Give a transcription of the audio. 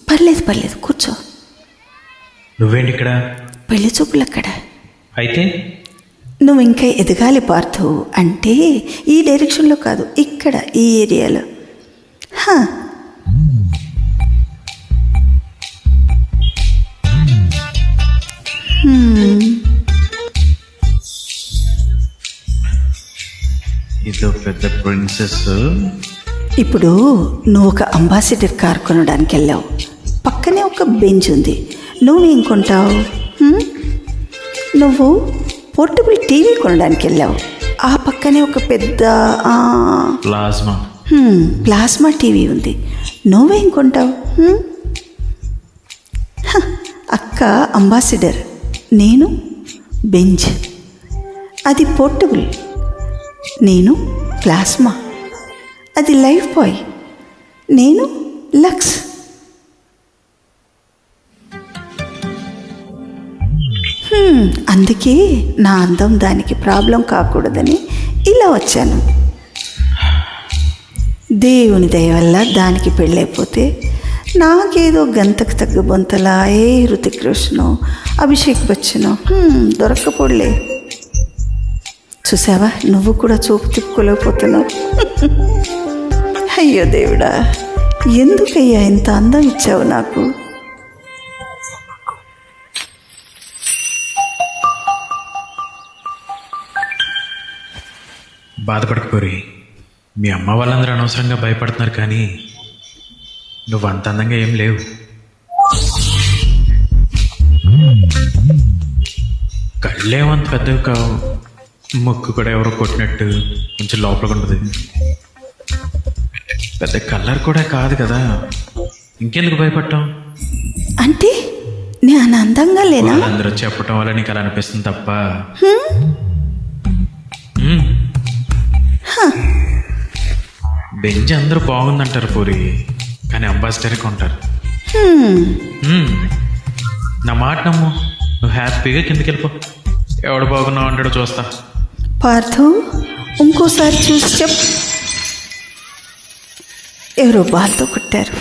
పర్లేదు కూర్చో. నువ్వేంటి ఇక్కడ? పెళ్లి చూపులు అక్కడ. అయితే నువ్వు ఇంకా ఎదగాలి పార్థు. అంటే ఈ డైరెక్షన్లో కాదు, ఇక్కడ ఈ ఏరియాలో. ఇదో పెద్ద ప్రిన్సెస్. ఇప్పుడు నువ్వు ఒక అంబాసిడర్ కార్ కొనడానికి వెళ్ళావు. పక్కనే ఒక బెంచ్ ఉంది. నువ్వేం కొంటావు? నువ్వు పోర్టబుల్ టీవీ కొనడానికి వెళ్ళావు. ఆ పక్కనే ఒక పెద్ద ప్లాస్మా టీవీ ఉంది. నువ్వేం కొంటావు? అక్క అంబాసిడర్, నేను బెంచ్. అది పోర్టబుల్. నేను ప్లాస్మా. అది లైఫ్ బాయ్. నేను లక్స్. అందుకే నా అందం దానికి ప్రాబ్లం కాకూడదని ఇలా వచ్చాను. దేవుని దయ వల్ల దానికి పెళ్ళైపోతే నాకేదో గంతకు తగ్గ బొంతలా హృతిక్ రోషనో అభిషేక్ బచ్చనో దొరక్కపోలే. చూసావా, నువ్వు కూడా చూపు తిప్పుకోలేకపోతున్నావు. అయ్యో దేవుడా, ఎందుకయ్యా ఇంత అందం ఇచ్చావు నాకు? బాధపడకపోరి. మీ అమ్మ వాళ్ళందరూ అనవసరంగా భయపడుతున్నారు, కానీ నువ్వు అంత అందంగా ఏం లేవు. కళ్ళేమంత పెద్దవి కావు. ముక్కు కూడా ఎవరో కొట్టినట్టు కొంచెం లోపలికి ఉంటుంది. పెద్ద కలర్ కూడా కాదు కదా, ఇంకెందుకు భయపడటం? అంటే నేను అందంగా లేనా? అందరూ చెప్పటం వల్ల నీకు అలా అనిపిస్తుంది తప్ప. బెంచ్ అందరూ బాగుందంటారు పూరి, కానీ అంబాసిడర్ కొంటారు. నా మాట నమ్ము, నువ్వు హ్యాపీగా కిందకి వెళ్ళిపో. ఎవడు బాగున్నావు అంటాడో చూస్తా. పార్థు, ఇంకోసారి చూసి చెప్. ఎవరో బాల్తో కొట్టారు.